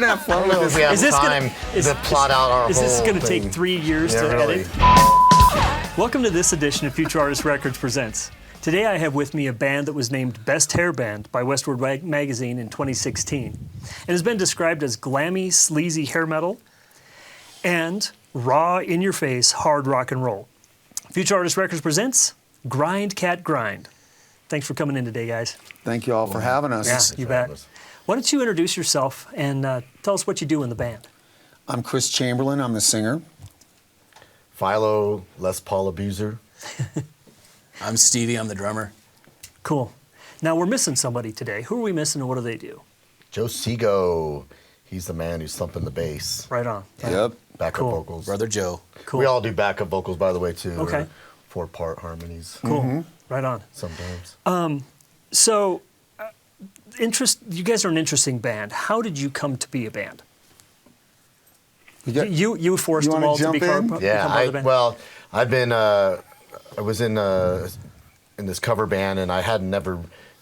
have fun with this. We have Is this time to plot out our whole Is this going to thing. take 3 years Yeah, to really. edit? Welcome to this edition of Futurartist Records Presents. Today I have with me a band that was named Best Hair Band by Westward Magazine in 2016 and has been described as glammy, sleazy hair metal and raw, in-your-face, hard rock and roll. Futurartist Records presents Grind Cat Grind. Thanks for coming in today, guys. Thank you all for having us. Yeah, you bet. Why don't you introduce yourself and tell us what you do in the band? I'm Chris Chamberlain. I'm the singer. Philo, Les Paul abuser. I'm Stevie, I'm the drummer. Cool. Now we're missing somebody today. Who are we missing and what do they do? Joe Seago. He's the man who's thumping the bass. Right on. Yep. Backup Cool. vocals. Brother Joe. Cool. We all do backup vocals, by the way, too. Okay. Or 4-part harmonies. Cool. Right on. Sometimes. So, you guys are an interesting band. How did you come to be a band? You forced You them wanna all to jump become in? part Yeah, of the band? well, I've been, I was in this cover band, and I had never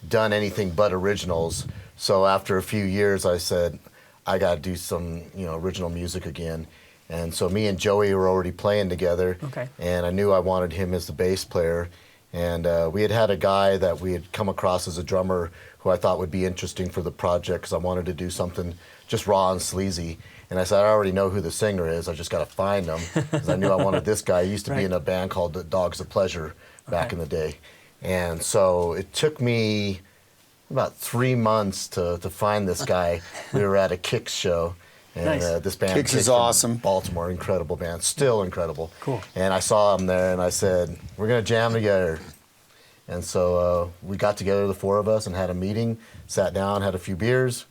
done anything but originals. So after a few years, I said, I got to do some, original music again. And so me and Joey were already playing together. Okay. And I knew I wanted him as the bass player. And we had a guy that we had come across as a drummer who I thought would be interesting for the project because I wanted to do something just raw and sleazy. And I said, I already know who the singer is. I just got to find him because I knew I wanted this guy. He used to be in a band called the Dogs of Pleasure back in the day. And so it took me about 3 months to find this guy. We were at a Kicks show. And Nice. this band, Kicks is from awesome. Baltimore, incredible band, still incredible. Cool. And I saw him there, and I said, "We're gonna jam together." And so we got together, the four of us, and had a meeting. Sat down, had a few beers.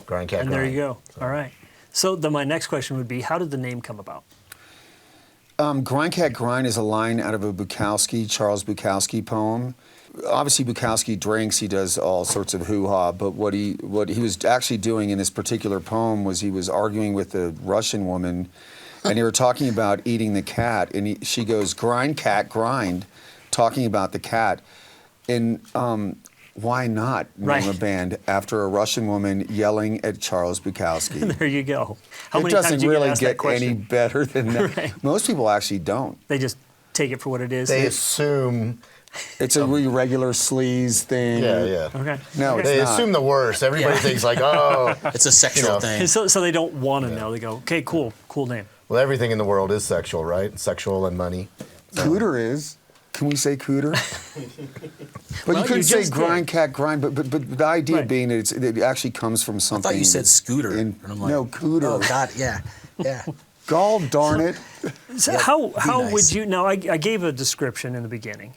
Grind Cat And Grind. there you go. All right. So then my next question would be, how did the name come about? Grind Cat Grind is a line out of a Charles Bukowski poem. Obviously, Bukowski drinks, he does all sorts of hoo-ha, but what he was actually doing in this particular poem was he was arguing with a Russian woman, and they were talking about eating the cat, and she goes, "Grind, cat, grind," talking about the cat. And why not name a band after a Russian woman yelling at Charles Bukowski? There you go. How It many times doesn't do you really asked that get question? any better than that. Right. Most people actually don't. They just take it for what it is. They assume. It's a really regular sleaze thing. Yeah. Okay. No, it's They not. assume the worst. Everybody thinks like, oh. It's a sexual thing. So they don't want to know. They go, okay, cool name. Well, everything in the world is sexual, right? Sexual and money. Cooter is. Can we say cooter? But you couldn't say just grind, did. cat, grind. But the idea Right. being that it actually comes from I something. thought you said scooter. in- And I'm like, no, cooter. Oh, God, yeah. Gall darn it. So how nice. would you, now I gave a description in the beginning,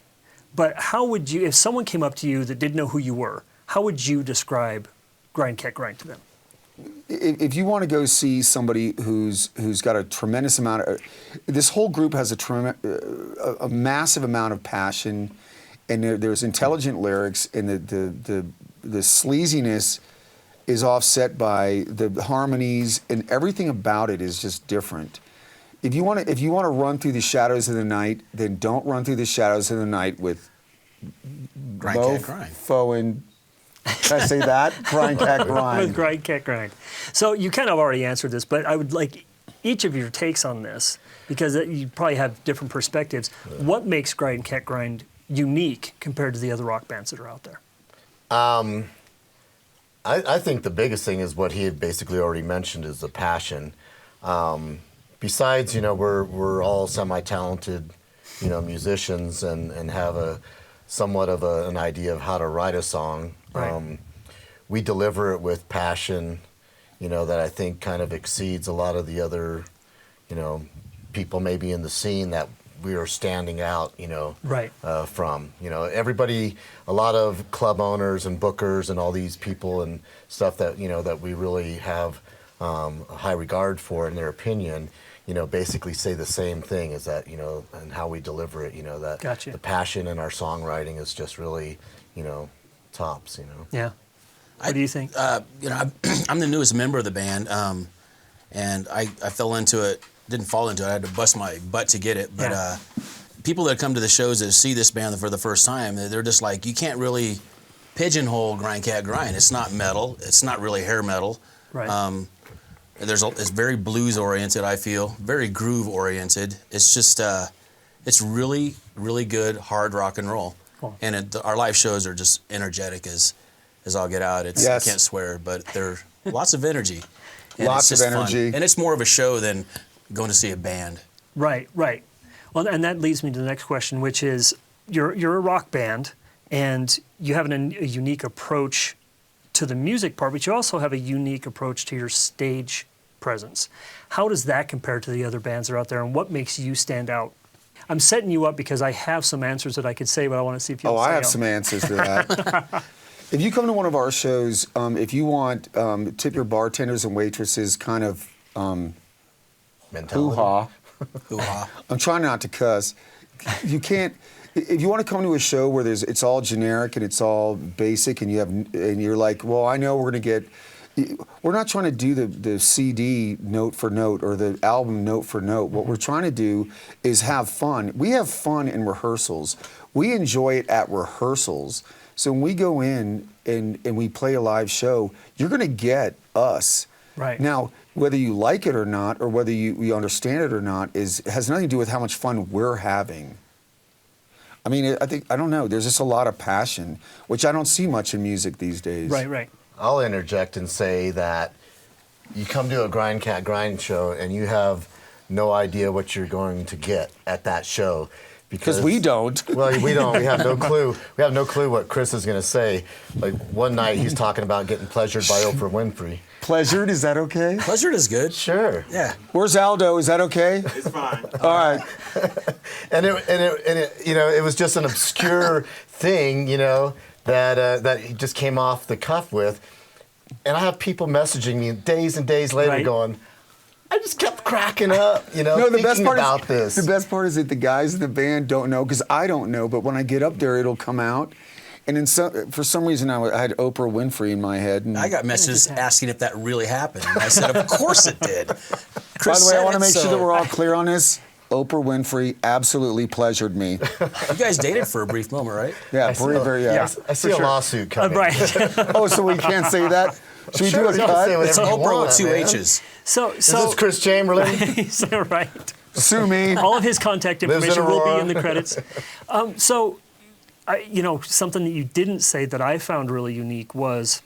but how would you, if someone came up to you that didn't know who you were, how would you describe Grind Cat Grind to them? If you want to go see somebody who's got a tremendous amount of, this whole group has a massive amount of passion, and there's intelligent lyrics, and the sleaziness is offset by the harmonies, and everything about it is just different. If you want to run through the shadows of the night, then don't run through the shadows of the night with Grind, cat, grind. Mofo and can I say that? Grind, cat, grind. With Grind Cat Grind. So you kind of already answered this, but I would like each of your takes on this, because you probably have different perspectives. What makes Grind Cat Grind unique compared to the other rock bands that are out there? I think the biggest thing is what he had basically already mentioned is the passion. Besides, we're all semi-talented, musicians and have a somewhat of an idea of how to write a song. Right. We deliver it with passion, that I think kind of exceeds a lot of the other, people maybe in the scene that we are standing out, Right. from. Everybody, a lot of club owners and bookers and all these people and stuff that, that we really have a high regard for in their opinion, basically say the same thing, is that, and how we deliver it, that Gotcha. the passion in our songwriting is just really, tops, Yeah. What do you think? I'm the newest member of the band, and I fell into it, didn't fall into it, I had to bust my butt to get it, but Yeah. people that come to the shows that see this band for the first time, they're just like, you can't really pigeonhole Grind Cat Grind. It's not metal, it's not really hair metal. Right. It's very blues oriented. I feel very groove oriented. It's just it's really really good hard rock and roll. Cool. And our live shows are just energetic as all get out. It's Yes. I can't swear, but they're lots of energy. And Lots it's of just fun. energy. And it's more of a show than going to see a band. Right, right. Well, and that leads me to the next question, which is you're a rock band, and you have a unique approach to the music part, but you also have a unique approach to your stage presence. How does that compare to the other bands that are out there, and what makes you stand out? I'm setting you up because I have some answers that I could say, but I want to see if you. I have some answers to that. If you come to one of our shows, if you want tip your bartenders and waitresses kind of Mentality. hoo-ha. Hoo-ha. I'm trying not to cuss. You can't. If you want to come to a show where it's all generic and it's all basic, and you're like, well, I know we're going to get. We're not trying to do the CD note for note or the album note for note. What we're trying to do is have fun. We have fun in rehearsals. We enjoy it at rehearsals. So when we go in and we play a live show, you're going to get us. Right. Now, whether you like it or not, or whether you understand it or not, has nothing to do with how much fun we're having. I mean, I don't know. There's just a lot of passion, which I don't see much in music these days. Right, right. I'll interject and say that you come to a Grind Cat Grind show and you have no idea what you're going to get at that show. Because we don't. Well, we don't. We have no clue. We have no clue what Chris is going to say. Like one night he's talking about getting pleasured by Oprah Winfrey. Pleasured, is that okay? Pleasure is good. Sure. Yeah. Where's Aldo? Is that okay? It's fine. All right. And it was just an obscure thing, that he just came off the cuff with. And I have people messaging me days and days later Right. going, I just kept cracking up, No, the best thinking part about is this. the best part is that the guys in the band don't know, because I don't know. But when I get up there, it'll come out. And for some reason, I had Oprah Winfrey in my head. And I got messages asking if that really happened. And I said, of course it did. by Chris the way, I said want to it, make sure so- that we're all clear on this. Oprah Winfrey absolutely pleasured me. You guys dated for a brief moment, right? Yeah, very, yeah. I see a lawsuit coming. Right. Oh, so we can't say that? Should we Sure, do a you can cut? say whatever It's you Oprah want, with two man. H's. So, Is this Chris Chamberlain? so right. Sue me. All of his contact Lives in information will be Aurora. in the credits. Something that you didn't say that I found really unique was,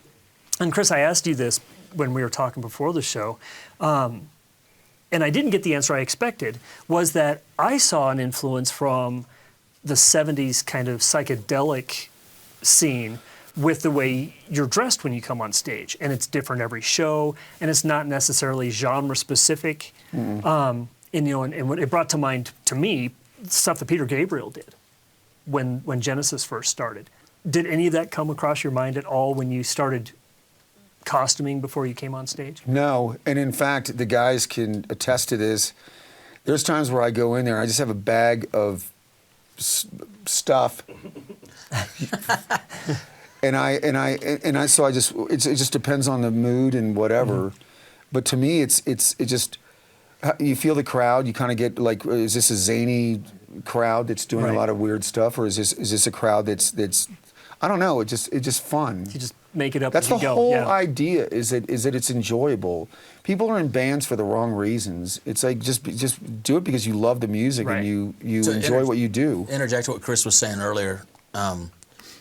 and Chris, I asked you this when we were talking before the show, and I didn't get the answer I expected, was that I saw an influence from the 70s kind of psychedelic scene with the way you're dressed when you come on stage. And it's different every show, and it's not necessarily genre specific. And what it brought to mind to me, stuff that Peter Gabriel did when Genesis first started. Did any of that come across your mind at all when you started costuming before you came on stage? No, and in fact, the guys can attest to this. There's times where I go in there, I just have a bag of stuff, it just depends on the mood and whatever. But to me, it just you feel the crowd. You kind of get like, is this a zany crowd that's doing Right. a lot of weird stuff, or is this a crowd that's I don't know. It's just fun. You just make it up That's as you the go. whole yeah. idea. Is that it's enjoyable. People are in bands for the wrong reasons. It's like just do it because you love the music Right. and you To enjoy what you do. Interject what Chris was saying earlier.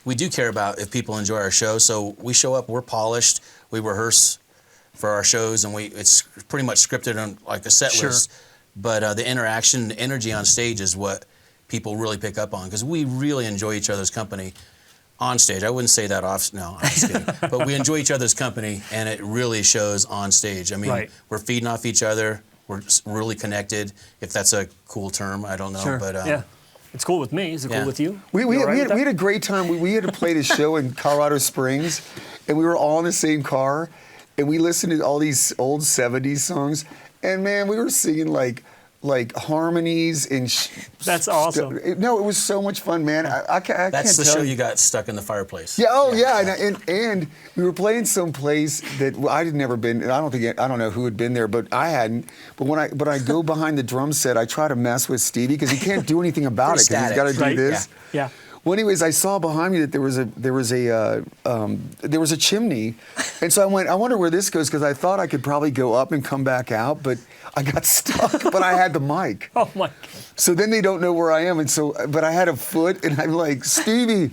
We do care about if people enjoy our show, so we show up, we're polished, we rehearse for our shows, and it's pretty much scripted on like a set Sure. list. But the interaction, the energy on stage is what people really pick up on, because we really enjoy each other's company on stage. I wouldn't say that off. No, I'm just kidding. But we enjoy each other's company, and it really shows on stage. I mean, Right. we're feeding off each other. We're really connected, if that's a cool term. I don't know. Sure. But yeah. It's cool with me. Is it Yeah. cool with you? We You all right had with a great time. We had to play this show in Colorado Springs, and we were all in the same car, and we listened to all these old '70s songs, and man, we were singing like harmonies and. That's awesome. No, it was so much fun, man. I can't that's the tell show you. you got stuck in the fireplace. Yeah. Oh, yeah. And we were playing some place that I had never been. I don't know who had been there, but I hadn't. But when I go behind the drum set, I try to mess with Stevie because he can't do anything about it because he's got to do Right. this. Yeah. Well, anyways, I saw behind me that there was a chimney, and so I went. I wonder where this goes because I thought I could probably go up and come back out, but I got stuck. But I had the mic. Oh my God. So then they don't know where I am, and so but I had a foot, and I'm like Stevie.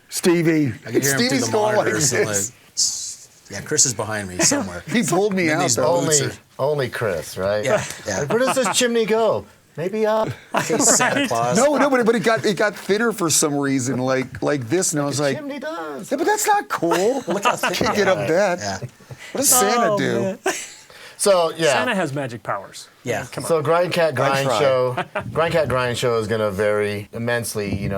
I can hear him through Stevie's the going like monitors. and this. yeah, Chris is behind me somewhere. He pulled me And out. these though. boots Only Chris, right? Yeah, yeah. Like, where does this chimney go? Maybe up. Hey, Santa Claus. No, but it got thinner for some reason, like this, and I was like, Chimney does. yeah, but that's not cool. Look how I thick. can't get up that. Yeah, What does Santa Oh, do? man. So yeah. Santa has magic powers. yeah. Come on. So Grindcat Grind tried. Show, Grindcat Grind Show is going to vary immensely,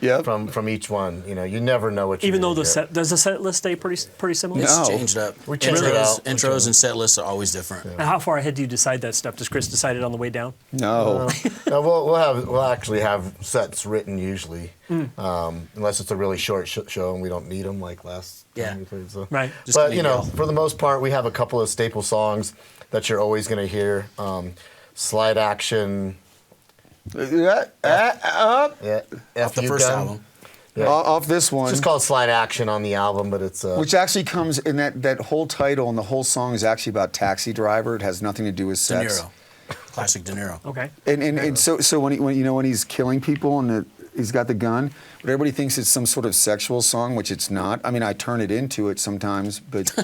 Yep. from each one. You never know what. Even though the does the set list stay pretty similar? It's No. changed up. We changed it out. Intros and set lists are always different. And how far ahead do you decide that stuff? Does Chris decide it on the way down? No. No, we'll actually have sets written usually, unless it's a really short show and we don't need them like last Yeah. time we played. So. Right. Just But gonna yell. for the most part, we have a couple of staple songs that you're always going to hear. Slide Action. Yeah, Yeah, Off the first album. Yeah. off this It's one, just called Slide Action on the album, but it's which actually comes in that whole title and the whole song is actually about Taxi Driver. It has nothing to do with De sex. Niro. Classic De Niro. Okay. And so when he's killing people and he's got the gun, but everybody thinks it's some sort of sexual song, which it's not. I mean, I turn it into it sometimes, but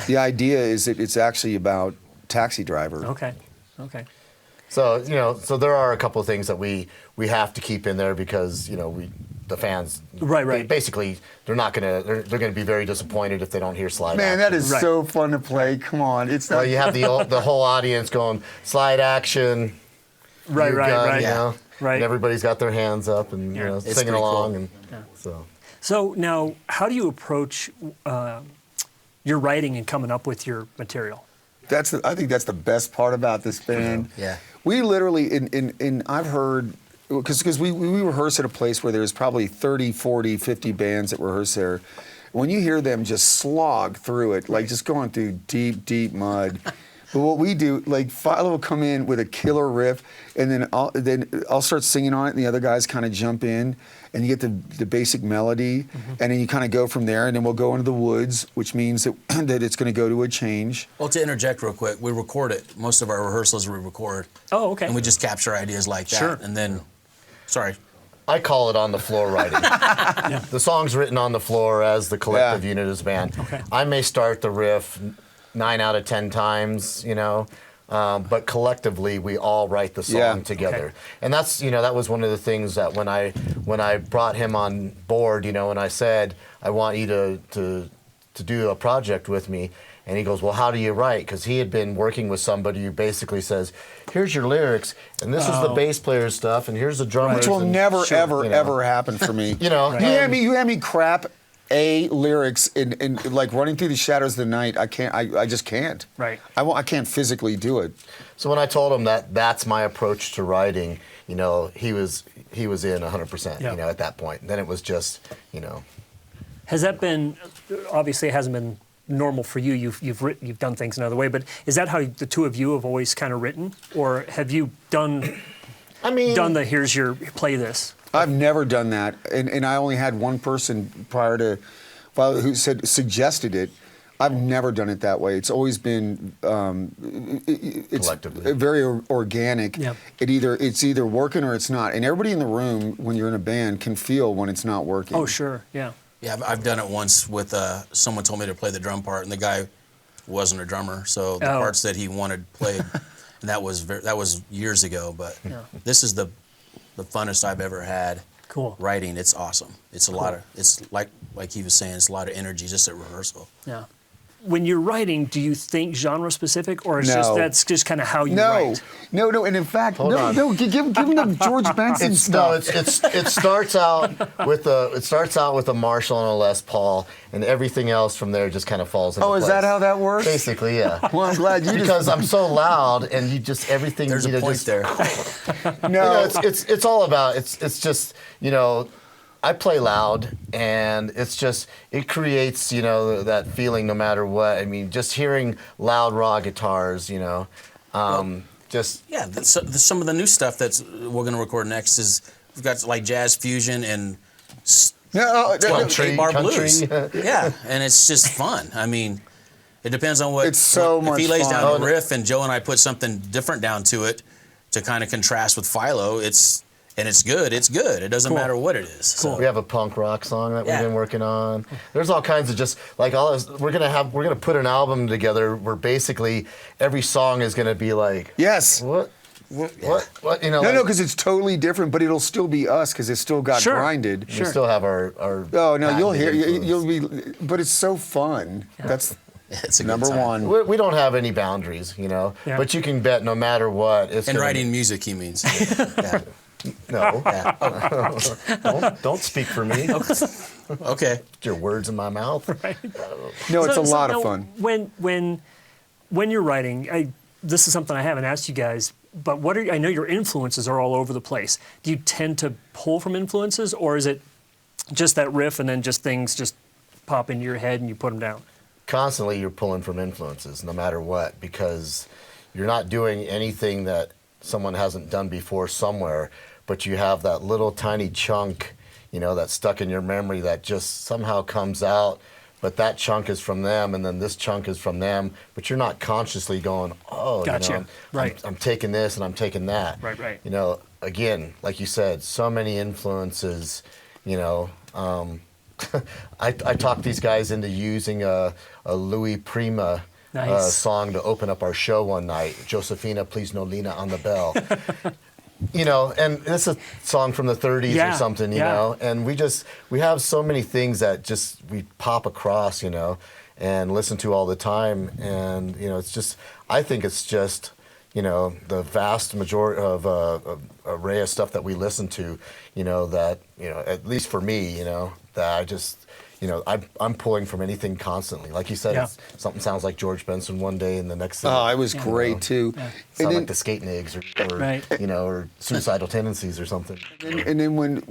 the idea is that it's actually about Taxi Driver. Okay. Okay. So so there are a couple of things that we have to keep in there because the fans Right. basically they're gonna be very disappointed if they don't hear Slide Man, Action. that is Right. so fun to play. Come on, it's not. Well, you have the whole audience going Slide Action. Right. New Right. Gun, Right. you know? Right. And everybody's got their hands up and Yeah. It's singing pretty along cool. and so. So now, how do you approach your writing and coming up with your material? I think that's the best part about this band. Yeah. We literally, I've heard, because we rehearse at a place where there's probably 30, 40, 50 bands that rehearse there. When you hear them just slog through it, like just going through deep, deep mud. But what we do, like Philo will come in with a killer riff, and then I'll start singing on it, and the other guys kind of jump in, and you get the basic melody, and then you kind of go from there, and then we'll go into the woods, which means that that it's going to go to a change. Well, to interject real quick, we record it. Most of our rehearsals we record. Oh, okay. And we just capture ideas like that. Sure. And then, sorry. I call it on the floor writing. The song's written on the floor as the collective unit as a band. Okay. I may start the riff 9 out of 10 times, but collectively we all write the song Yeah. together. Okay. And that's that was one of the things that when I brought him on board, and I said I want you to do a project with me. And he goes, well, how do you write? Because he had been working with somebody who basically says, here's your lyrics, and this is the bass player's stuff, and here's the drummer. Which will never, ever happen for me. You know, You hand me crap lyrics in like Running Through the Shadows of the Night. I can't. I just can't. Right. I can't physically do it. So when I told him that that's my approach to writing, he was in 100%. Yeah. At that point. Then it was just, Has that been? Obviously, it hasn't been normal for you. You've done things another way, but is that how the two of you have always kind of written, or have you done the here's your play this? I've never done that, and I only had one person prior to who suggested it. I've never done it that way. It's always been it's Collectively. very organic. Yeah. It's either working or it's not, and everybody in the room when you're in a band can feel when it's not working. Oh, sure, yeah. Yeah, I've done it once with someone told me to play the drum part, and the guy wasn't a drummer, so the parts that he wanted played, and that was years ago. But this is the funnest I've ever had. Cool. Writing, it's awesome. It's a lot of like he was saying, it's a lot of energy just at rehearsal. Yeah. When you're writing, do you think genre specific, or is No. that's just kind of how you write? No, and in fact, Hold on. give him the George Benson stuff. it starts out with a Marshall and a Les Paul, and everything else from there just kind of falls into place. Is that how that works? Basically, yeah. Well, I'm glad you Because I'm so loud, and you just everything. There's a point there. No, It's all about it's just I play loud, and it creates that feeling no matter what. I mean, just hearing loud raw guitars, just Yeah, some of the new stuff we're going to record next is we've got like jazz fusion and No, It's called Country, 8-bar country. blues. Yeah, and it's just fun. I mean, it depends on what. It's so if much he lays fun. down a riff and Joe and I put something different down to it to kind of contrast with Philo, it's good. It's good. It doesn't Cool. matter what it is. So. We have a punk rock song that Yeah. we've been working on. There's all kinds of just like we're gonna put an album together where basically every song is gonna be like Yes. what you know. No, like, no, because it's totally different, but it'll still be us because it still got Sure. grinded. we still have our Oh no, you'll hear, patented influence. you'll be, but it's so fun. That's It's a good number time. one. We don't have any boundaries, you know. Yeah. But you can bet no matter what, it's And gonna writing music, he means. Yeah. No, Yeah. don't speak for me. Okay. Put your words in my mouth. No, it's a lot now, of fun. When you're writing, this is something I haven't asked you guys, but I know your influences are all over the place. Do you tend to pull from influences, or is it just that riff and then just things just pop into your head and you put them down? Constantly you're pulling from influences no matter what, because you're not doing anything that someone hasn't done before somewhere, but you have that little tiny chunk, you know, that's stuck in your memory that just somehow comes out, but that chunk is from them and then this chunk is from them, but you're not consciously going, oh, Gotcha. you know, Right. I'm taking this and I'm taking that. Right. You know, again, like you said, so many influences, you know. I talked these guys into using a Louis Prima Nice. song to open up our show one night. Josephina, please no Lena on the bell. You know, and it's a song from the 30s Yeah, or something, you yeah. know. And we have so many things that just we pop across, you know, and listen to all the time. And, you know, it's just, I think it's just, you know, the vast majority of array of stuff that we listen to, you know, that, you know, at least for me, you know, that I just, you know, I'm pulling from anything constantly. Like you said, Yeah. something sounds like George Benson one day, and the next thing Oh, it was great too. sound And like then, the Skating Eggs, or Right. you know, or Suicidal Tendencies or something. and then when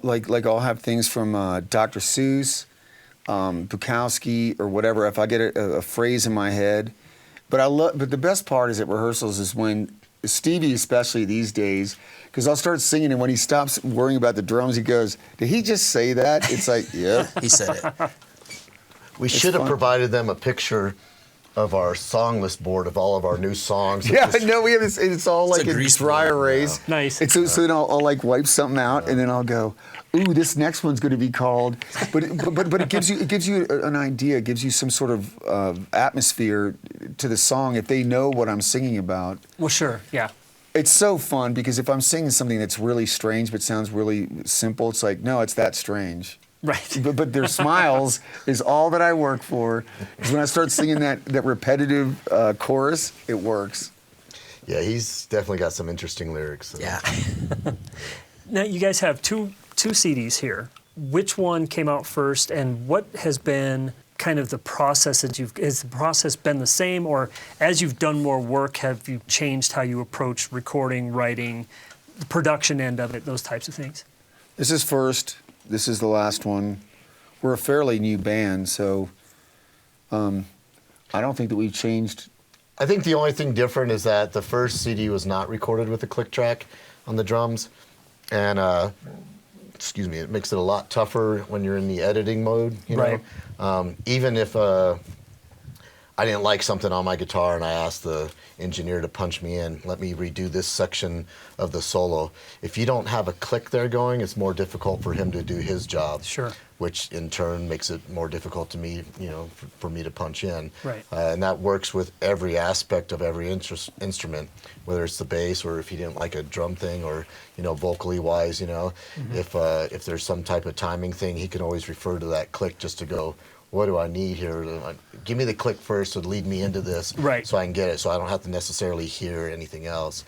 like I'll have things from Dr. Seuss, Bukowski, or whatever. If I get a phrase in my head, but the best part is at rehearsals is when Stevie, especially these days, because I'll start singing, and when he stops worrying about the drums, he goes, "Did he just say that?" It's like, yeah. He said it. We should have fun. provided them a picture of our song list board of all of our new songs. Yeah, Just- no, we have this. It's all It's like a a grease dry board, erase. yeah. Nice. And so then I'll like wipe something out, and then I'll go, "Ooh, this next one's going to be called." But it gives you an idea. It gives you some sort of atmosphere to the song if they know what I'm singing about. Well, sure, yeah. It's so fun because if I'm singing something that's really strange but sounds really simple, it's like, no, it's that strange. Right. But their smiles is all that I work for. Because when I start singing that repetitive chorus, it works. Yeah, he's definitely got some interesting lyrics. So. Yeah. Now, you guys have two CDs here. Which one came out first, and what has been kind of the process that has the process been the same, or as you've done more work, have you changed how you approach recording, writing, the production end of it, those types of things? This is first. This is the last one. We're a fairly new band, so I don't think that we've changed. I think the only thing different is that the first CD was not recorded with a click track on the drums, and excuse me, it makes it a lot tougher when you're in the editing mode. You Right. know, even if I didn't like something on my guitar and I asked the engineer to punch me in, let me redo this section of the solo. If you don't have a click there going, it's more difficult for him to do his job. Sure. Which in turn makes it more difficult to me, you know, for me to punch in. Right. And that works with every aspect of every instrument, whether it's the bass or if he didn't like a drum thing or, you know, vocally wise, you know. If there's some type of timing thing, he can always refer to that click just to go, what do I need here? Give me the click first to lead me into this, Right. so I can get it, so I don't have to necessarily hear anything else.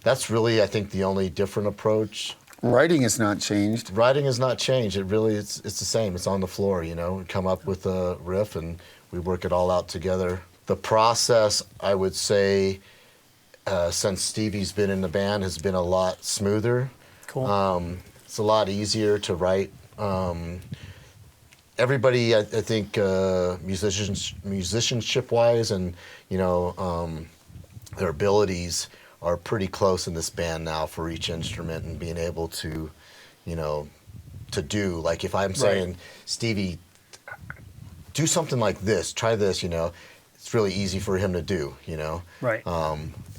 That's really, I think, the only different approach. Writing has not changed. Writing has not changed. It really, it's the same. It's on the floor, you know. We come up with a riff and we work it all out together. The process, I would say, since Stevie's been in the band, has been a lot smoother. Cool. It's a lot easier to write. Everybody, I think, musicianship-wise, and you know, their abilities are pretty close in this band now for each instrument, and being able to, you know, to do. Like if I'm saying, Stevie, do something like this, try this, it's really easy for him to do, Right.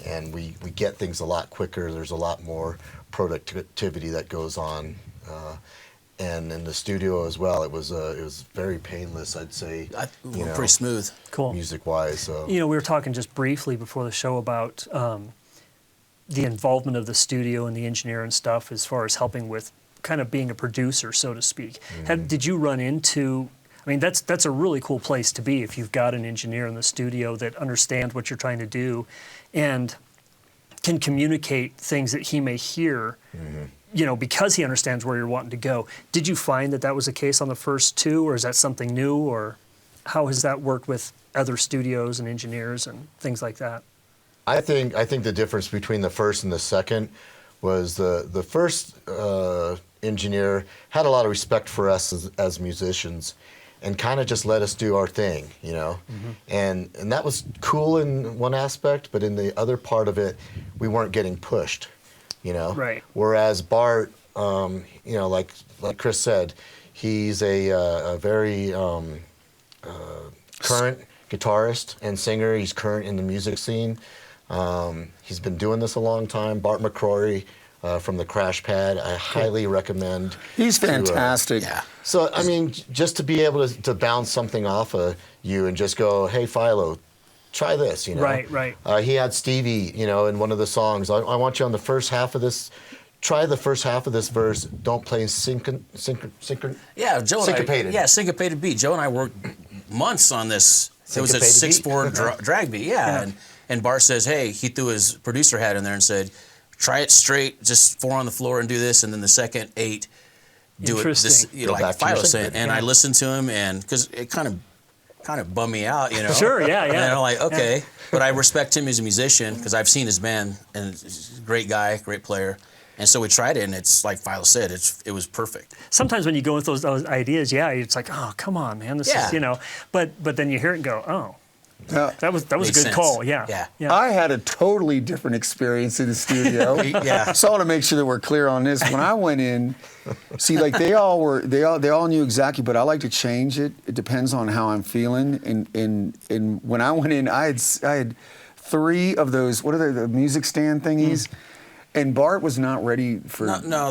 And we get things a lot quicker. There's a lot more productivity that goes on. And in the studio as well, it was very painless, I'd say. Pretty smooth. Cool. Music-wise. So. We were talking just briefly before the show about the involvement of the studio and the engineer and stuff as far as helping with kind of being a producer, so to speak. Did you run into, that's a really cool place to be if you've got an engineer in the studio that understands what you're trying to do and can communicate things that he may hear, because he understands where you're wanting to go. Did you find that was the case on the first two, or is that something new, or how has that worked with other studios and engineers and things like that? I think the difference between the first and the second was the first engineer had a lot of respect for us as musicians and kind of just let us do our thing, and that was cool in one aspect, but in the other part of it, we weren't getting pushed, Right. Whereas Bart, like Chris said, he's a very current guitarist and singer. He's current in the music scene. He's been doing this a long time. Bart McCrory from the Crash Pad, I highly recommend. He's fantastic. Yeah. So, just to be able to bounce something off of you and just go, hey, Philo, try this, Right. He had Stevie, in one of the songs. I want you on the first half of this. Try the first half of this verse. Don't play syncopated. Yeah, Joe and I. Syncopated beat. Joe and I worked months on this. It was a 6/4 drag beat. Yeah. And Bart says, hey, he threw his producer hat in there and said, try it straight, just 4 on the floor and do this, and then the second 8, do it this, like Philo said. And I listened to him, and because it kind of bummed me out, Sure, yeah. And I'm like, okay, but I respect him as a musician because I've seen his band, and he's a great guy, great player. And so we tried it, and it's like Philo said, it was perfect. Sometimes when you go with those ideas, it's like, oh, come on, man, this is, but then you hear it and go, oh. That was a good sense. call, yeah. I had a totally different experience in the studio. So I want to make sure that we're clear on this. When I went in, they all knew exactly, but I like to change it. It depends on how I'm feeling. And when I went in, I had 3 of those. What are they? The music stand thingies. And Bart was not ready for. No,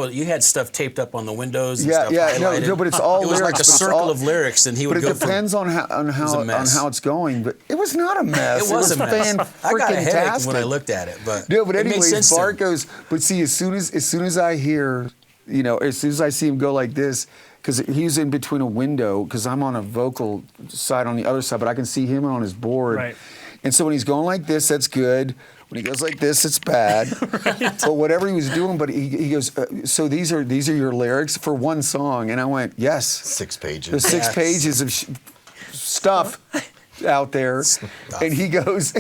you had stuff taped up on the windows. And Yeah, stuff highlighted. no, but it's all lyrics. It was like a circle of lyrics, and he would go. But it depends on how it's going. But it was not a mess. It was a mess. I got a headache when I looked at it, but but it made anyways, sense Bart goes. But see, as soon as I hear, as soon as I see him go like this, because he's in between a window, because I'm on a vocal side on the other side, but I can see him on his board. Right. And so when he's going like this, that's good. When he goes like this, it's bad. But whatever he was doing, but he goes, so these are your lyrics for one song? And I went, yes. 6 pages. There's 6 pages of stuff out there. And he goes,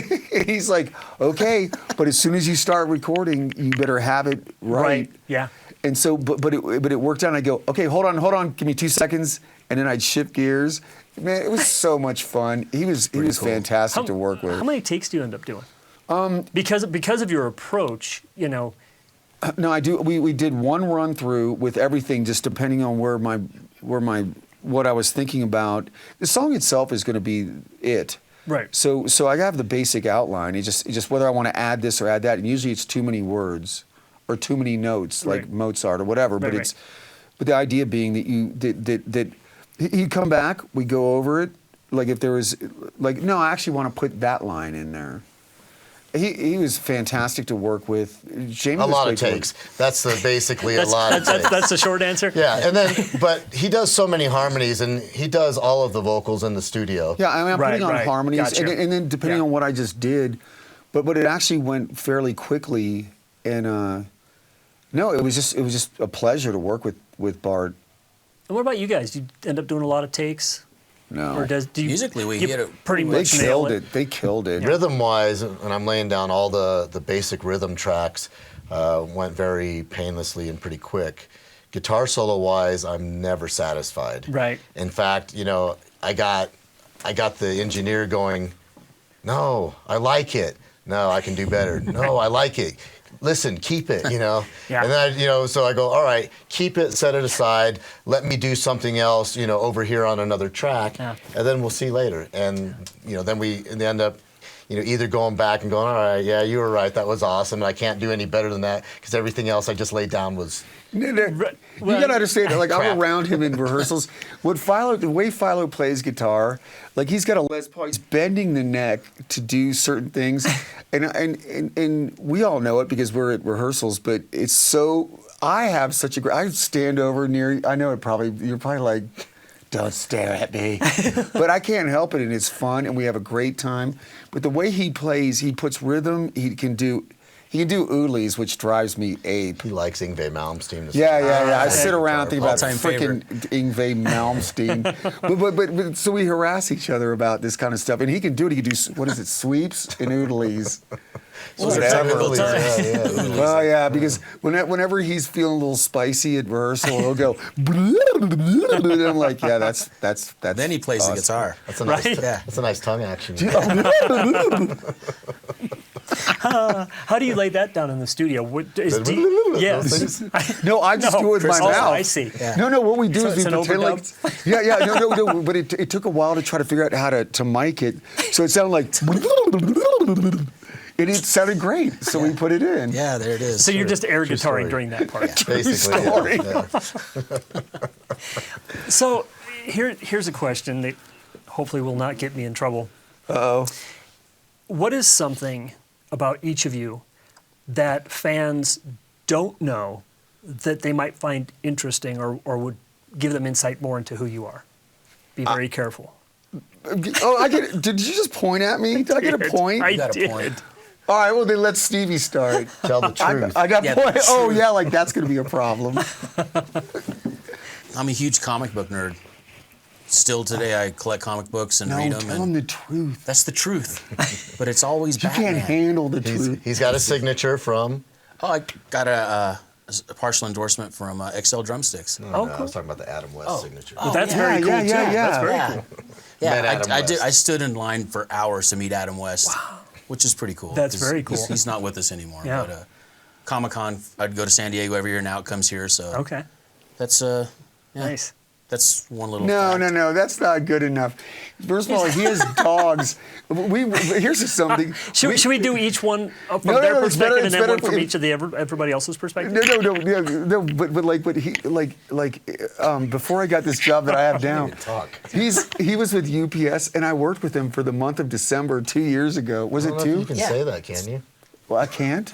he's like, okay, but as soon as you start recording, you better have it right. Yeah. And so, but it worked out. And I go, okay, hold on, give me 2 seconds. And then I'd shift gears. Man, it was so much fun. He was cool. Fantastic to work with. How many takes do you end up doing? Because of your approach, No, I do. We did one run through with everything, just depending on what I was thinking about. The song itself is going to be it. Right. So I have the basic outline. It's just whether I want to add this or add that. And usually it's too many words or too many notes, like Mozart or whatever. But but the idea being that he'd come back, we go over it. Like if there was no, I actually want to put that line in there. He was fantastic to work with. Jamie a was lot of great takes. That's basically a lot of takes. That's the short answer? Yeah, but he does so many harmonies, and he does all of the vocals in the studio. Yeah, I'm putting on harmonies, Gotcha. and then depending on what I just did, but it actually went fairly quickly, and no, it was just a pleasure to work with Bart. And what about you guys? Do you end up doing a lot of takes? No. Or do you, musically we you get it. pretty They much killed nail it. They killed it. Rhythm-wise, and I'm laying down all the basic rhythm tracks, went very painlessly and pretty quick. Guitar solo-wise, I'm never satisfied. Right. In fact, I got the engineer going, no, I like it. No, I can do better. No, I like it. listen, keep it, you know. Yeah. And then, so I go, all right, keep it, set it aside. Let me do something else, over here on another track, Yeah. and then we'll see later. And, then we end up, either going back and going, all right, yeah, you were right, that was awesome, and I can't do any better than that because everything else I just laid down was. You gotta understand, like Crap. I'm around him in rehearsals. The way Philo plays guitar, like he's got a Les Paul, he's bending the neck to do certain things, and we all know it because we're at rehearsals. But it's so I have such a great. I stand over near. I know you're probably like, don't stare at me, but I can't help it, and it's fun, and we have a great time. But the way he plays, he puts rhythm. He can do oodles, which drives me ape. He likes Yngwie Malmsteen. Yeah. I sit around thinking about All-time freaking Yngwie Malmsteen. but so we harass each other about this kind of stuff, and he can do it. He can do what is it, sweeps and oodles. Those are technical terms. Yeah. Well, yeah, because whenever he's feeling a little spicy at rehearsal, he'll go. And I'm like, yeah, that's. Then he plays awesome. the guitar. That's a nice, Right? that's a nice tongue action. How do you lay that down in the studio? Yes. No, I just do it with my Oh, mouth. I see. Yeah. No, what we do So is we it's an pretend like, overdub? no. But it took a while to try to figure out how to mic it, so it sounded like, and it sounded great. So we put it in. Yeah, there it is. So you're just air True guitaring story. during that part. Basically, story. yeah. So here's a question that hopefully will not get me in trouble. Uh-oh. What is something about each of you that fans don't know that they might find interesting or would give them insight more into who you are? Be very careful. Oh, I get it. Did you just point at me? Did I get a point? I You got a did. point. All right, well then let Stevie start. Tell the truth. I got Yeah, point. the Oh truth. yeah, like that's gonna be a problem. I'm a huge comic book nerd. Still today, I collect comic books and No, read them. tell him the truth. That's the truth. But it's always You Batman. can't handle the truth. He's got a signature from. Oh, I got a partial endorsement from XL Drumsticks. No, Oh, I cool. was talking about the Adam West signature. Well, that's yeah, very cool yeah, too. yeah, yeah. That's very Yeah. cool. Yeah, Met Adam I did. West. I stood in line for hours to meet Adam West, which is pretty cool. That's 'cause very cool. He's not with us anymore. Yeah. But Comic-Con, I'd go to San Diego every year. Now it comes here, so Okay. that's Nice. That's one little. No, fact. that's not good enough. First of all, he has dogs. Here's something. Should we do each one from No, their it's better- perspective and it's then better one from if- each of everybody else's perspective? No, but he before I got this job that I have now, Talk. he was with UPS and I worked with him for the month of December 2 years ago. Was I it don't know if 2? you can Yeah. say that, can you? Well, I can't.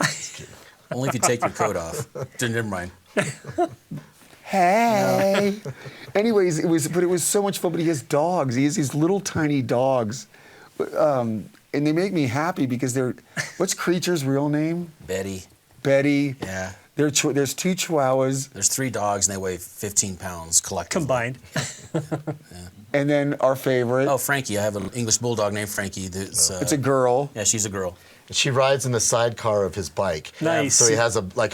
Only if you take your coat off. Never mind. Hey. Anyways, it was so much fun. But he has dogs. He has these little tiny dogs, and they make me happy because they're. What's Creature's real name? Betty. Betty. Yeah. There's 2 Chihuahuas, There's 3 dogs and they weigh 15 pounds collectively. Combined. and then our favorite. Oh, Frankie. I have an English bulldog named Frankie. It's a girl. Yeah, she's a girl. She rides in the sidecar of his bike. Nice. So he has a beach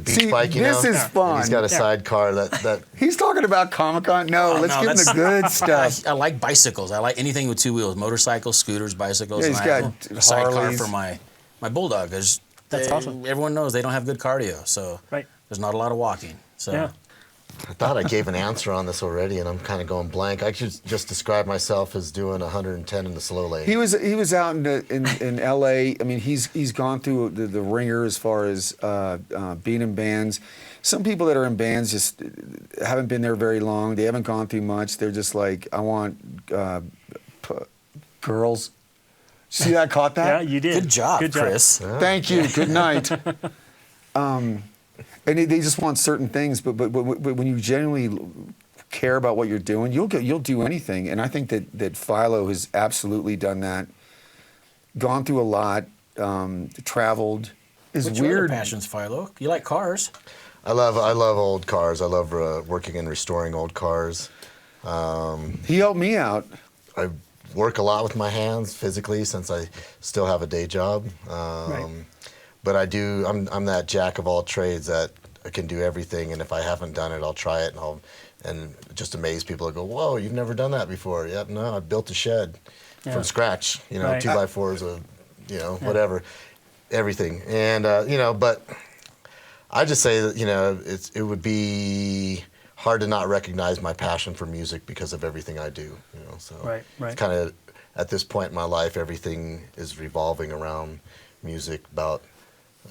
See, bike, you this know. is And fun. he's got a Yeah. sidecar that He's talking about Comic-Con. No, let's no, give him the good stuff. I like bicycles. I like anything with 2 wheels: motorcycles, scooters, bicycles. Yeah, he's and I got have a sidecar Harleys. for my bulldog. That's awesome. Everyone knows they don't have good cardio, so Right. there's not a lot of walking. So Yeah. I thought I gave an answer on this already, and I'm kind of going blank. I should just describe myself as doing 110 in the slow lane. He was out in L.A. I mean, he's gone through the ringer as far as being in bands. Some people that are in bands just haven't been there very long. They haven't gone through much. They're just like, I want girls. See that? Caught that? Yeah, you did. good job, Chris. Thank you. Good night. And they just want certain things, but when you genuinely care about what you're doing, you'll do anything. And I think that Philo has absolutely done that. Gone through a lot, traveled. Is What's your other weird. passions, Philo? You like cars? I love old cars. I love working and restoring old cars. He helped me out. I work a lot with my hands physically since I still have a day job. But I'm that jack of all trades that I can do everything, and if I haven't done it, I'll try it, and just amaze people that go, "Whoa, you've never done that before." Yep, no, I built a shed Yeah. from scratch, Right. 2x4s, whatever. everything. And but I just say that it would be hard to not recognize my passion for music because of everything I do. So Right. it's kind of at this point in my life, everything is revolving around music about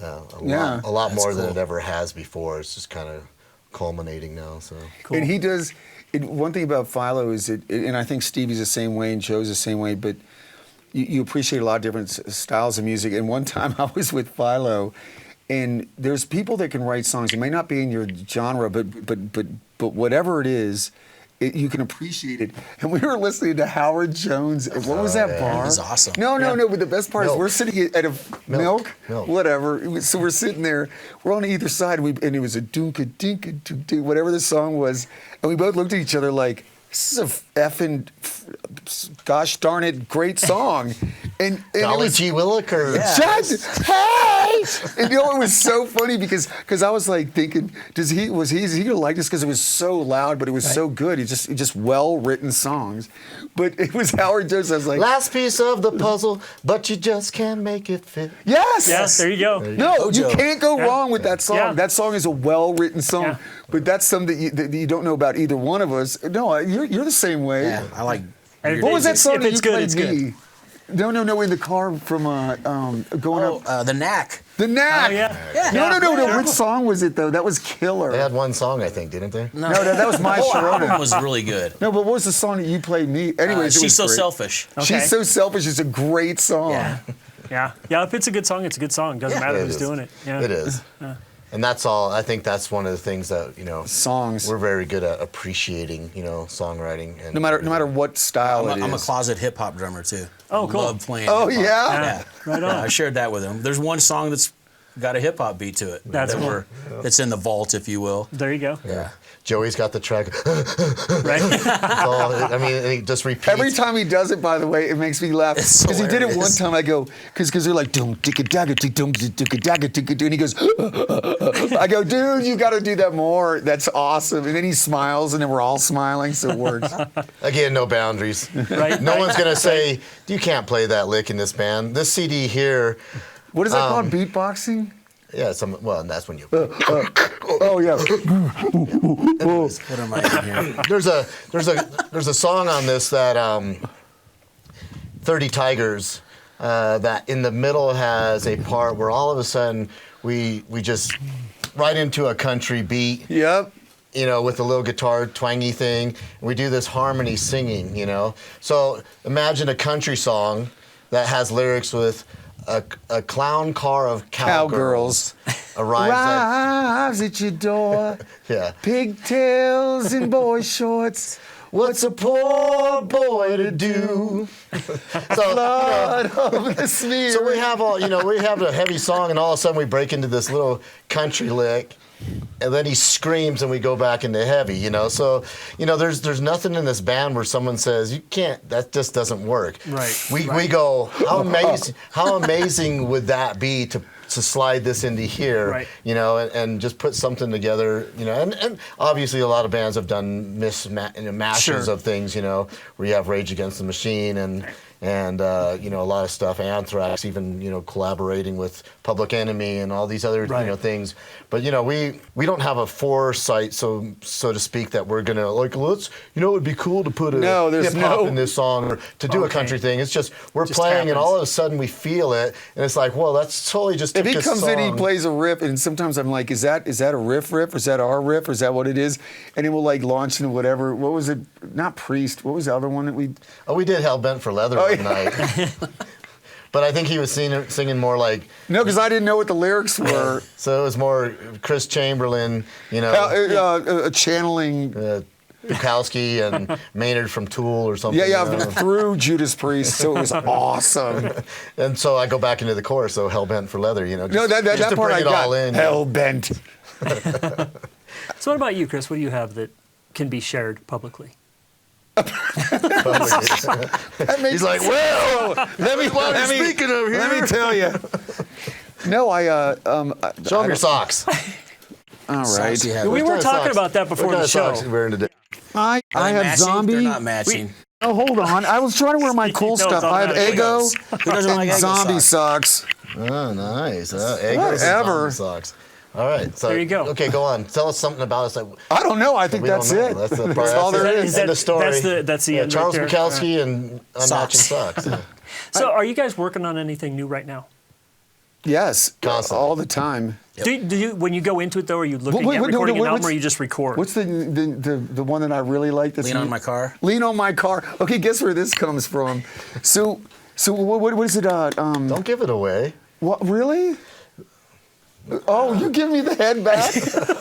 a lot more than it ever has before. It's just kind of culminating now. So Cool. And he does. One thing about Philo is that, and I think Stevie's the same way and Joe's the same way, but you appreciate a lot of different styles of music. And one time I was with Philo, and there's people that can write songs. It may not be in your genre, but whatever it is, you can appreciate it. And we were listening to Howard Jones. What was that bar? It was awesome. No. But the best part is we're sitting at a milk, whatever. So we're sitting there. We're on either side, and it was a doonka dinka doo, whatever the song was. And we both looked at each other like, this is a effing, gosh darn it, great song. And Golly it was, G. Willikers. hey! And it was so funny because I was like thinking, is he gonna like this because it was so loud, but it was so good. It just well written songs. But it was Howard Jones. I was like, Last piece of the puzzle, but you just can't make it fit. yes, Yes, there you go. No, you can't go wrong with that song. Yeah. That song is a well-written song, Yeah. but that's something that you don't know about either one of us. No, you're the same way. Yeah, I like. And What was that song if that it's you good, played it's me? good. No, in the car from going up. The Knack. The Knack. Oh, yeah. No. Which song was it though? That was killer. They had one song, I think, didn't they? No, that was My The whole album Sharona. was really good. No, but what was the song that you played me? Anyways, it was She's So great. Selfish. Okay. She's So Selfish is a great song. Yeah. If it's a good song, it's a good song. Doesn't matter It who's is. doing it. Yeah. It is. And that's all. I think that's one of the things that Songs. we're very good at appreciating. Songwriting. And No matter what style it is. I'm a closet hip hop drummer too. Oh, cool. Love playing. Oh, hip-hop. yeah? Yeah. Right on. I shared that with him. There's one song that's got a hip hop beat to it. That's cool. That's in the vault, if you will. There you go. Yeah. Joey's got the track. Right. I mean, and he just repeats. Every time he does it, by the way, it makes me laugh. It's Because he did it one hilarious. time, I go, because they're like, doom, ticka dagga, doom, ticka dagga, ticka doo, and he goes, I go, dude, you got to do that more. That's awesome. And then he smiles, and then we're all smiling, so it works. Again, no boundaries. Right. No one's gonna say you can't play that lick in this band. This CD here. What is that called? Beatboxing? Yeah, and that's when you. Oh, yeah. What am I in here? There's a song on this that 30 Tigers that in the middle has a part where all of a sudden we just right into a country beat. Yep. With a little guitar twangy thing, and we do this harmony singing. So imagine a country song that has lyrics with a clown car of cowgirls Arrives at your door. Yeah. Pigtails and boy shorts. What's a poor boy to do? So, Blood of the smear. so we have we have a heavy song, and all of a sudden we break into this little country lick, and then he screams, and we go back into heavy. So there's nothing in this band where someone says you can't. That just doesn't work. Right. We go, how amazing would that be to slide this into here, Right. and just put something together, and obviously a lot of bands have done mashes Sure. of things, where you have Rage Against the Machine and a lot of stuff, Anthrax, even collaborating with Public Enemy and all these other Right. things. But we don't have a foresight, so to speak, that we're gonna it would be cool to put a there's hip hop no- in this song or to do a Okay. country thing. It's just we're Just playing, and happens. all of a sudden we feel it, and it's like, well, that's totally just. If he took a comes in, he song. plays a riff, and sometimes I'm like, is that a riff? Or is that our riff? Or is that what it is? And it will launch into whatever. What was it? Not Priest. What was the other one that we? Oh, we did Hellbent for Leather one night. But I think he was singing more like, No, because I didn't know what the lyrics were. so it was more Chris Chamberlain, Channeling. Bukowski and Maynard from Tool or something. Yeah, through Judas Priest. So it was awesome. And so I go back into the chorus, so Hellbent for Leather, just, No, that just to part bring I it got. all in. Hell bent. So what about you, Chris? What do you have that can be shared publicly? That makes He's like, well, let me speaking of here. Let me tell you. No, Show him your socks. all right. Socks you have. We What were kind of talking socks? about that before What kind the of show. socks are you wearing today? I Are they have matching? zombie. They're not matching. Oh, hold on. I was trying to wear my cool knows stuff. I have automatically. Eggo Who doesn't like and Eggo zombie socks? socks. Oh, nice. Eggos and Whatever. zombie socks. All right. So, There you go. Okay, go on. Tell us something about us. I don't know. I think We don't that's know. it. That's, the, That's all there Is is. that- End of story. that's the end Charles right there. Bukowski and unmatching socks. Yeah. So, are you guys working on anything new right now? Yes, Constantly. all the time. Do you, when you go into it though, are you looking Wait, at wait, no, recording no, an album, what's- or you just record? What's the one that I really like? That's Lean on my car. Lean on my car. Okay, guess where this comes from? So what is it? Don't give it away. What really? Oh, you give me the head back.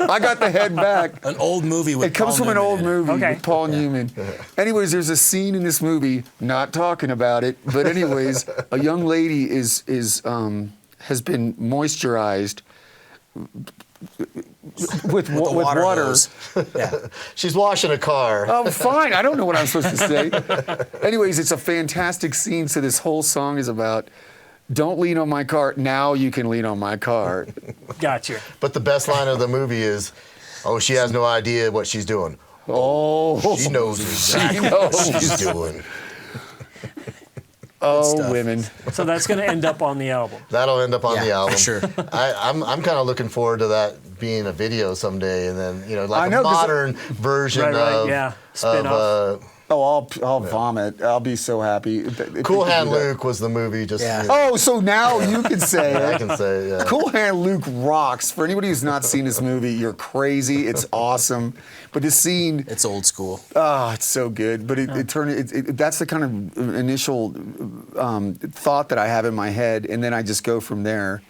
I got the head back. An old movie with It comes Paul from an Newman old in it. movie Okay. with Paul Newman. Anyways, there's a scene in this movie, not talking about it, but anyways, a young lady has been moisturized with The water. hose. Yeah. She's washing a car. Oh, fine. I don't know what I'm supposed to say. Anyways, it's a fantastic scene. So this whole song is about, don't lean on my car. Now you can lean on my car. Gotcha. But the best line of the movie is, oh, she has no idea what she's doing. Oh, She knows exactly knows. what she's doing. oh, stuff. women. So that's going to end up on the album. That'll end up on Yeah, the album. for sure. I'm kind of looking forward to that being a video someday, and then like I know, a 'cause modern version Right, of yeah. Spin-off. Oh, I'll vomit. I'll be so happy. if Cool they can Hand do that. Luke was the movie. Just Yeah. Oh, so now you can say I it. can say yeah. Cool Hand Luke rocks. For anybody who's not seen this movie, you're crazy. It's awesome. But the scene, It's old school. it's so good. But it turned. That's the kind of initial thought that I have in my head, and then I just go from there.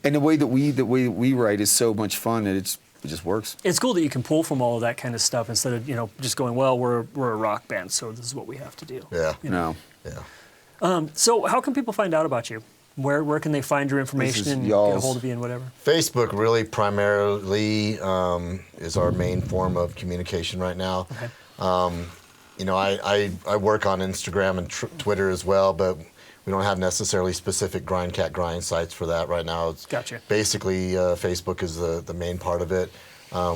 And the way that we write is so much fun, and it just works. It's cool that you can pull from all of that kind of stuff instead of just going, well, we're a rock band, so this is what we have to do. Yeah. No. Yeah. So how can people find out about you? Where can they find your information is and get a y'all's. hold of you and whatever? Facebook really primarily is our main form of communication right now. Okay. I work on Instagram and Twitter as well, but we don't have necessarily specific grind sites for that right now. It's Gotcha. Basically, Facebook is the main part of it.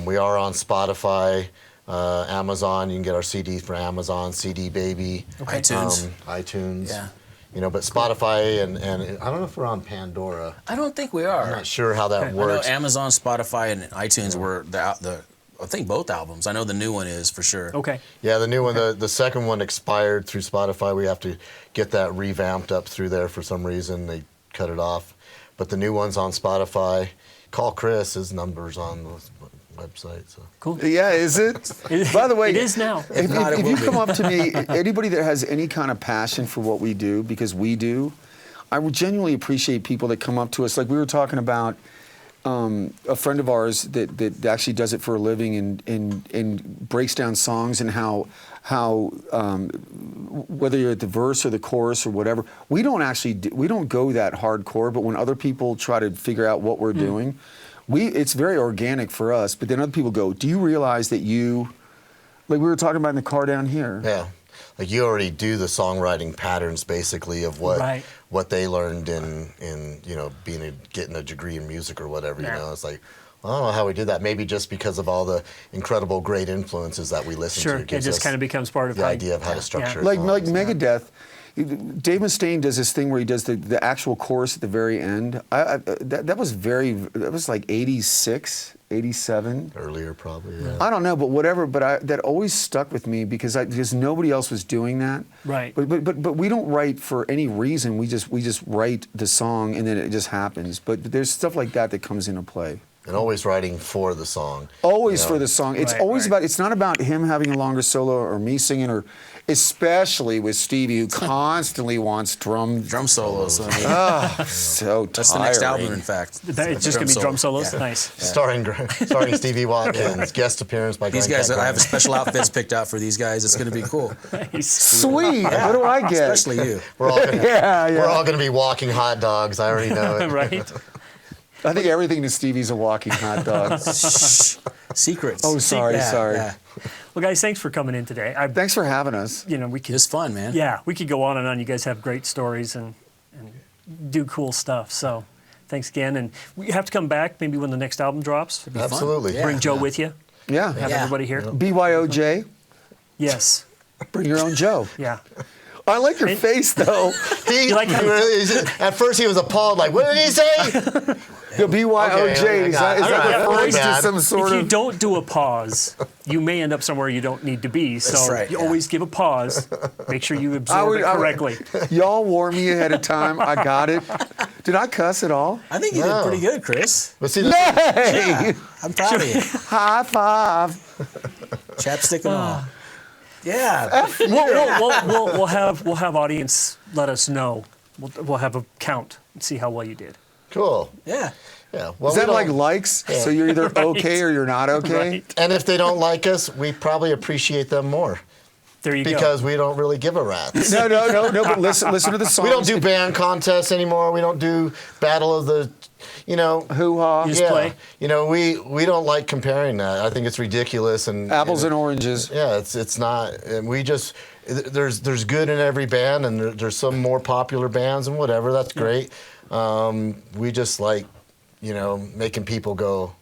We are on Spotify, Amazon. You can get our CDs from Amazon, CD Baby, Okay. iTunes. Yeah. But Spotify and I don't know if we're on Pandora. I don't think we are. I'm not sure how that Okay. I know works. Amazon, Spotify, and iTunes were the I think both albums. I know the new one is for sure. Okay. Yeah, the new one, the second one expired through Spotify. We have to get that revamped up through there for some reason. They cut it off. But the new one's on Spotify. Call Chris. His number's on the website. So. Cool. Yeah, is it? By the way, It is now. If, not, it if will you be. come up to me, anybody that has any kind of passion for what we do, because we do, I would genuinely appreciate people that come up to us. Like we were talking about a friend of ours that actually does it for a living and breaks down songs and how whether you're at the verse or the chorus or whatever, we don't go that hardcore. But when other people try to figure out what we're doing, it's very organic for us. But then other people go, do you realize that like we were talking about in the car down here? Yeah. Like you already do the songwriting patterns basically of Right. what they learned in getting a degree in music or whatever. Yeah. It's like, I don't know how we did that. Maybe just because of all the incredible great influences that we listen Sure. to. It gives just us kind of becomes part of the how idea of how to structure Like songs. Megadeth, Dave Mustaine does this thing where he does the actual chorus at the very end. That was like 86, 87. Earlier, probably. Yeah. I don't know, but whatever. But that always stuck with me because nobody else was doing that. Right. But we don't write for any reason. We just write the song and then it just happens. But there's stuff like that comes into play. And always writing for the song. Always you know? for the song. It's Right, always right. about. It's not about him having a longer solo or me singing, or especially with Stevie, who constantly wants drum. Drum solos. I mean, So that's the next tiring. album, in fact. It's just going to be drum solos? Yeah. Nice. Starring Stevie Watkins, guest appearance by These Glenn guys, I have Campbell. special outfits picked out for these guys. It's going to be cool. Nice. Sweet. What do I get? Especially you. We're all gonna, Yeah. we're all going to be walking hot dogs. I already know it. Right? I think everything to Stevie's a walking hot dog. Secrets. Oh, sorry, Yeah, sorry. yeah. Well, guys, thanks for coming in today. Thanks for having us. We could It's fun, man. Yeah, we could go on and on. You guys have great stories and do cool stuff. So thanks again. And we have to come back maybe when the next album drops. Absolutely. Yeah. Bring Joe with you. Yeah. Have Yeah. everybody here. BYOJ. Yes. Bring your own Joe. Yeah. I like your face, though. You like how- At first, he was appalled. Like, what did he say? The BYOJ. Okay, is I that got it. the All right, voice to man. some sort If you of... don't do a pause, you may end up somewhere you don't need to be. So That's right, you yeah. always give a pause. Make sure you absorb it correctly. Y'all warned me ahead of time. I got it. Did I cuss at all? I think you No. did pretty good, Chris. But see, Hey! I'm proud of you. High five. Chapstick and all. Yeah. We'll have audience let us know. We'll have a count and see how well you did. cool. Yeah. Yeah. Well, Is we that don't- like likes? So you're either okay or you're not okay? Right. And if they don't like us, we probably appreciate them more There you go. because we don't really give a rat's. No, but listen to the songs. We don't do band contests anymore. We don't do battle of the, hoo-ha. You just play? We don't like comparing that. I think it's ridiculous and Apples and oranges. Yeah, it's not. And we just there's good in every band, and there's some more popular bands and whatever. That's great. We just like, making people go.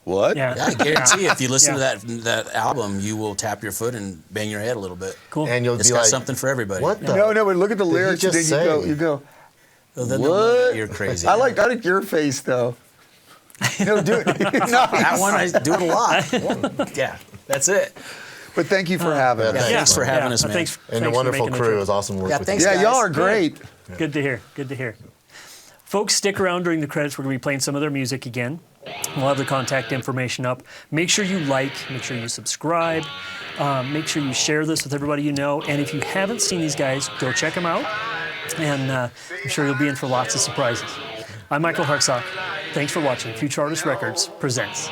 What? Yeah. Yeah, I guarantee if you listen Yeah. to that album, you will tap your foot and bang your head a little bit. Cool. And you'll It's be got like, something for everybody. what the? No, but look at the Did he lyrics and just then say? you go, Well, then they'll know what? that you're crazy. I like your face though. No, do it. Nice. that one. I do it a lot. Yeah, that's it. But thank you for having us. Yeah. Thanks for having us, man. Thanks, And thanks a for wonderful making the crew. trip. It was awesome to work Yeah, with thanks, you. Yeah, y'all are guys. great. Good to hear. Good to hear. Folks, stick around during the credits. We're going to be playing some of their music again. We'll have the contact information up. Make sure you like, make sure you subscribe, make sure you share this with everybody you know. And if you haven't seen these guys, go check them out. And I'm sure you'll be in for lots of surprises. I'm Michael Hartsock. Thanks for watching. Futurartist Records presents.